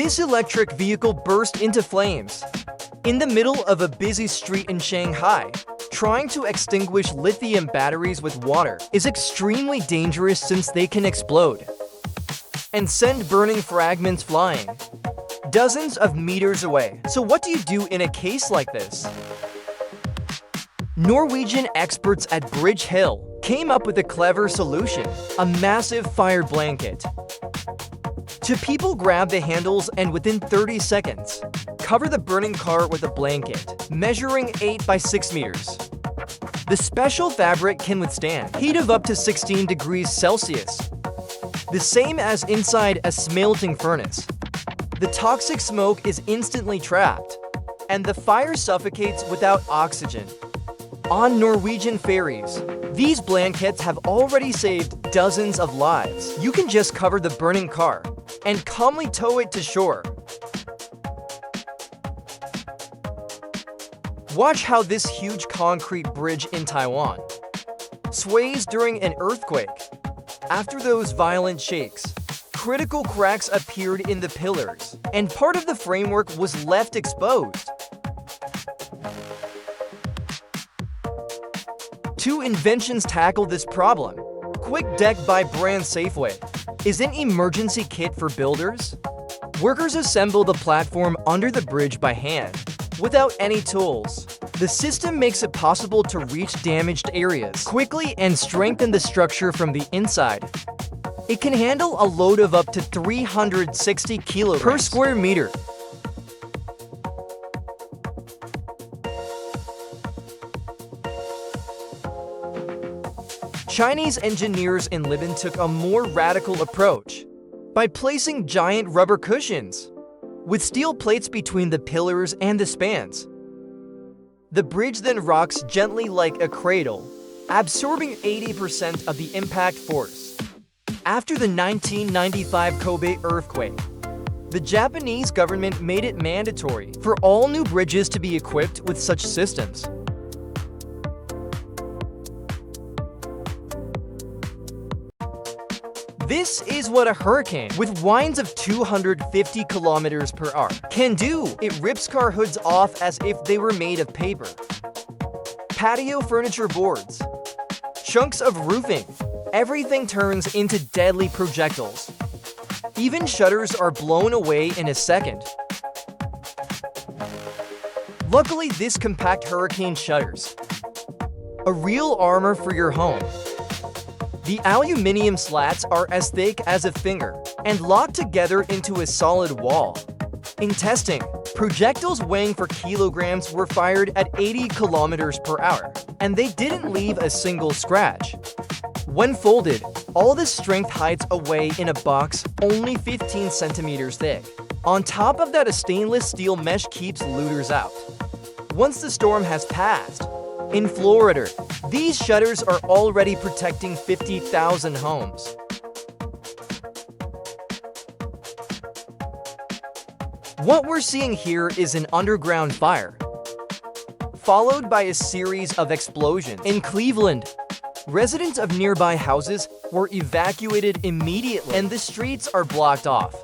This electric vehicle burst into flames in the middle of a busy street in Shanghai. Trying to extinguish lithium batteries with water is extremely dangerous since they can explode and send burning fragments flying dozens of meters away. So what do you do in a case like this? Norwegian experts at Bridge Hill came up with a clever solution: a massive fire blanket. Two people grab the handles and within 30 seconds, cover the burning car with a blanket, measuring 8 by 6 meters. The special fabric can withstand heat of up to 16 degrees Celsius, the same as inside a smelting furnace. The toxic smoke is instantly trapped, and the fire suffocates without oxygen. On Norwegian ferries, these blankets have already saved dozens of lives. You can just cover the burning car and calmly tow it to shore. Watch how this huge concrete bridge in Taiwan sways during an earthquake. After those violent shakes, critical cracks appeared in the pillars, and part of the framework was left exposed. Two inventions tackle this problem. Quick Deck by brand Safeway is an emergency kit for builders. Workers assemble the platform under the bridge by hand, without any tools. The system makes it possible to reach damaged areas quickly and strengthen the structure from the inside. It can handle a load of up to 360 kilograms per square meter. Chinese engineers in Libya took a more radical approach by placing giant rubber cushions with steel plates between the pillars and the spans. The bridge then rocks gently like a cradle, absorbing 80% of the impact force. After the 1995 Kobe earthquake, the Japanese government made it mandatory for all new bridges to be equipped with such systems. This is what a hurricane with winds of 250 kilometers per hour can do. It rips car hoods off as if they were made of paper. Patio furniture boards, chunks of roofing, everything turns into deadly projectiles. Even shutters are blown away in a second. Luckily, this compact hurricane shutters a real armor for your home. The aluminum slats are as thick as a finger and locked together into a solid wall. In testing, projectiles weighing 4 kilograms were fired at 80 kilometers per hour, and they didn't leave a single scratch. When folded, all this strength hides away in a box only 15 centimeters thick. On top of that, a stainless steel mesh keeps looters out. Once the storm has passed, in Florida, these shutters are already protecting 50,000 homes. What we're seeing here is an underground fire, followed by a series of explosions. In Cleveland, residents of nearby houses were evacuated immediately, and the streets are blocked off.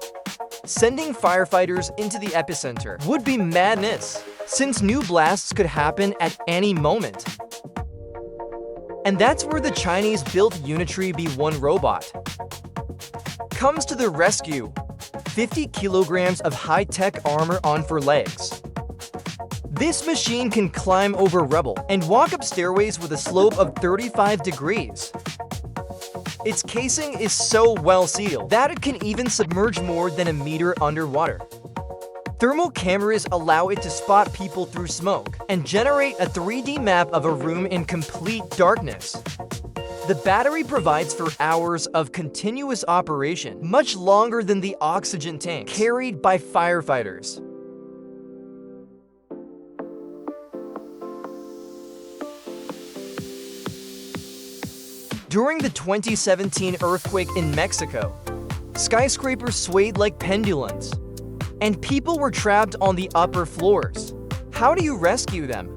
Sending firefighters into the epicenter would be madness, since new blasts could happen at any moment. And that's where the Chinese-built Unitree B1 robot comes to the rescue. 50 kilograms of high-tech armor on 4 legs. This machine can climb over rubble and walk up stairways with a slope of 35 degrees. Its casing is so well sealed that it can even submerge more than a meter underwater. Thermal cameras allow it to spot people through smoke and generate a 3D map of a room in complete darkness. The battery provides for hours of continuous operation, much longer than the oxygen tank carried by firefighters. During the 2017 earthquake in Mexico, skyscrapers swayed like pendulums, and people were trapped on the upper floors. How do you rescue them?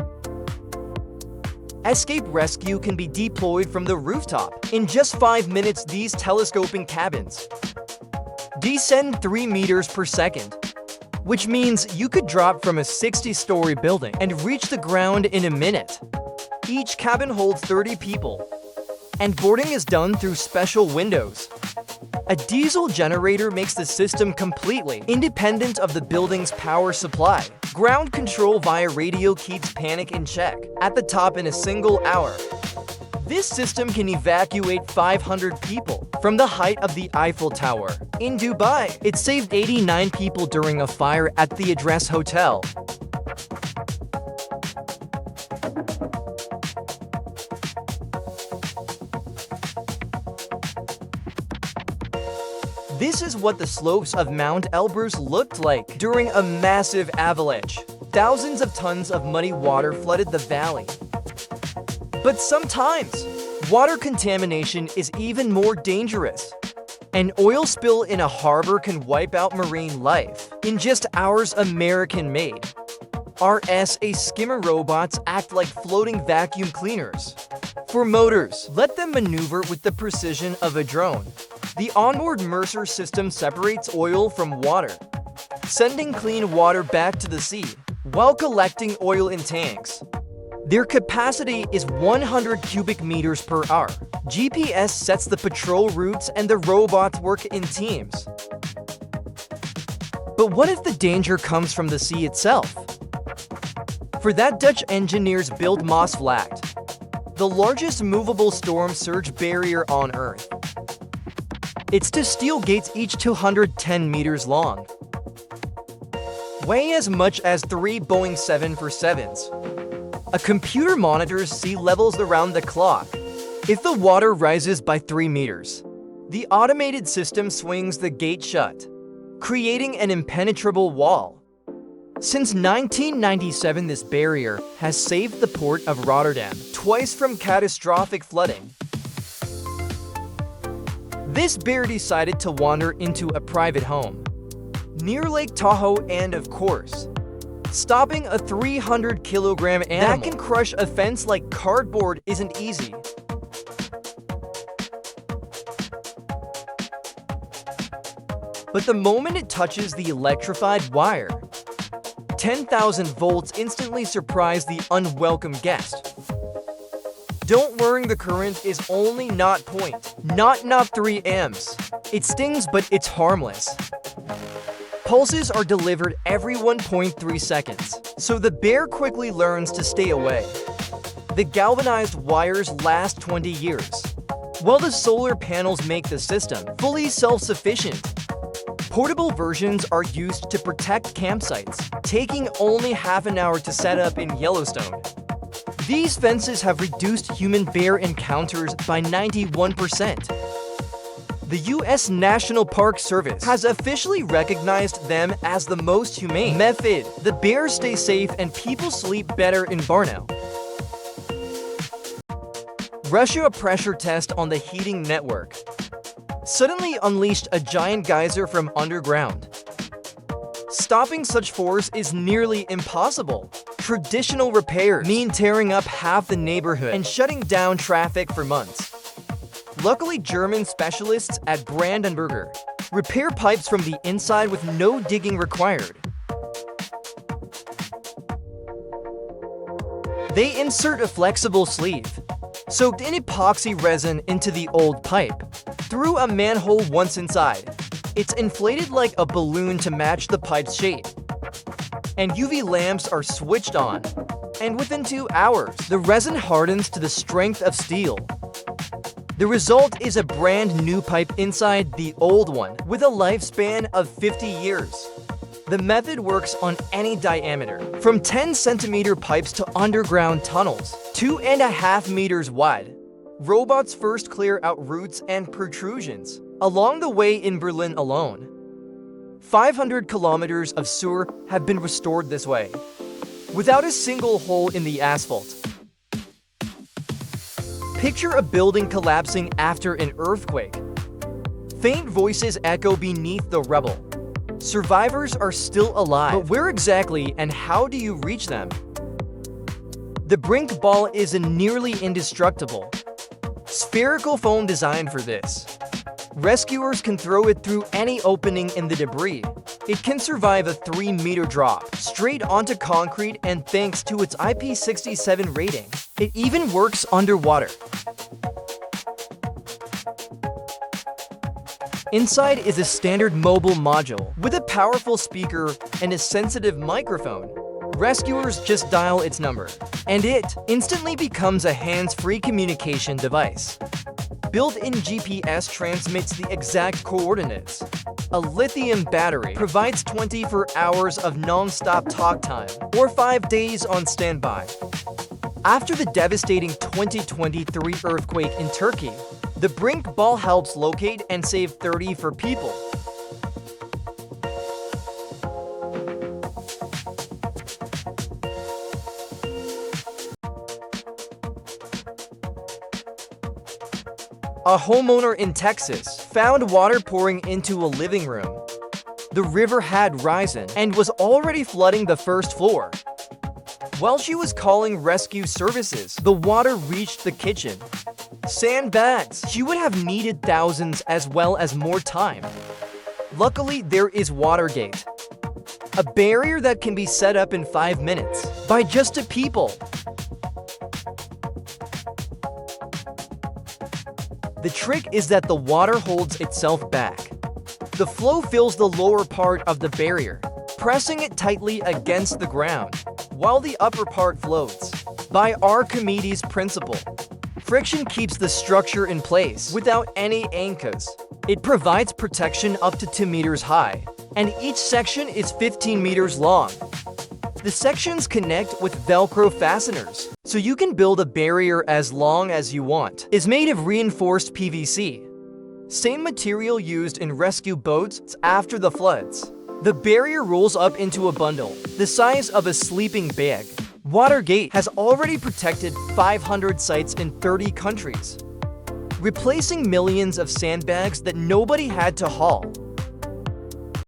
Escape rescue can be deployed from the rooftop. In just 5 minutes, these telescoping cabins descend 3 meters per second which means you could drop from a 60-story building and reach the ground in a minute. Each cabin holds 30 people, and boarding is done through special windows. A diesel generator makes the system completely independent of the building's power supply. Ground control via radio keeps panic in check at the top in a single hour. This system can evacuate 500 people from the height of the Eiffel Tower. In Dubai, it saved 89 people during a fire at the Address Hotel. This is what the slopes of Mount Elbrus looked like during a massive avalanche. Thousands of tons of muddy water flooded the valley. But sometimes, water contamination is even more dangerous. An oil spill in a harbor can wipe out marine life. In just hours, American-made RSA skimmer robots act like floating vacuum cleaners. For motors, let them maneuver with the precision of a drone. The onboard Mercer system separates oil from water, sending clean water back to the sea while collecting oil in tanks. Their capacity is 100 cubic meters per hour. GPS sets the patrol routes and the robots work in teams. But what if the danger comes from the sea itself? For that, Dutch engineers built Maasvlakte, the largest movable storm surge barrier on Earth. Its two steel gates, each 210 meters long, weigh as much as 3 Boeing 747s. A computer monitors sea levels around the clock. If the water rises by 3 meters, the automated system swings the gate shut, creating an impenetrable wall. Since 1997, this barrier has saved the port of Rotterdam twice from catastrophic flooding. This bear decided to wander into a private home near Lake Tahoe and, of course, stopping a 300-kilogram animal that can crush a fence like cardboard isn't easy. But the moment it touches the electrified wire, 10,000 volts instantly surprise the unwelcome guest. Don't worry, the current is only 0.03 amps. It stings, but it's harmless. Pulses are delivered every 1.3 seconds, so the bear quickly learns to stay away. The galvanized wires last 20 years, while the solar panels make the system fully self-sufficient. Portable versions are used to protect campsites, taking only half an hour to set up in Yellowstone. These fences have reduced human-bear encounters by 91%. The U.S. National Park Service has officially recognized them as the most humane method. The bears stay safe and people sleep better in Borneo. Russia pressure test on the heating network suddenly unleashed a giant geyser from underground. Stopping such force is nearly impossible. Traditional repairs mean tearing up half the neighborhood and shutting down traffic for months. Luckily, German specialists at Brandenburger repair pipes from the inside with no digging required. They insert a flexible sleeve, soaked in epoxy resin, into the old pipe, through a manhole once inside. It's inflated like a balloon to match the pipe's shape, and UV lamps are switched on. And within 2 hours, the resin hardens to the strength of steel. The result is a brand new pipe inside the old one, with a lifespan of 50 years. The method works on any diameter, from 10-centimeter pipes to underground tunnels, 2.5 meters wide. Robots first clear out roots and protrusions along the way. In Berlin alone, 500 kilometers of sewer have been restored this way, without a single hole in the asphalt. Picture a building collapsing after an earthquake. Faint voices echo beneath the rubble. Survivors are still alive, but where exactly and how do you reach them? The Brink ball is a nearly indestructible spherical foam designed for this. Rescuers can throw it through any opening in the debris. It can survive a 3-meter drop straight onto concrete, and thanks to its IP67 rating, it even works underwater. Inside is a standard mobile module with a powerful speaker and a sensitive microphone. Rescuers just dial its number, and it instantly becomes a hands-free communication device. Built-in GPS transmits the exact coordinates. A lithium battery provides 24 hours of non-stop talk time, or 5 days on standby. After the devastating 2023 earthquake in Turkey, the Brink ball helps locate and save 34 people. A homeowner in Texas found water pouring into a living room. The river had risen and was already flooding the first floor. While she was calling rescue services, the water reached the kitchen. Sandbags! She would have needed thousands as well as more time. Luckily, there is Watergate, a barrier that can be set up in 5 minutes by just a people. The trick is that the water holds itself back. The flow fills the lower part of the barrier, pressing it tightly against the ground, while the upper part floats. By Archimedes' principle, friction keeps the structure in place without any anchors. It provides protection up to 2 meters high, and each section is 15 meters long. The sections connect with Velcro fasteners, so you can build a barrier as long as you want. It's made of reinforced PVC, same material used in rescue boats after the floods. The barrier rolls up into a bundle, the size of a sleeping bag. Watergate has already protected 500 sites in 30 countries, replacing millions of sandbags that nobody had to haul.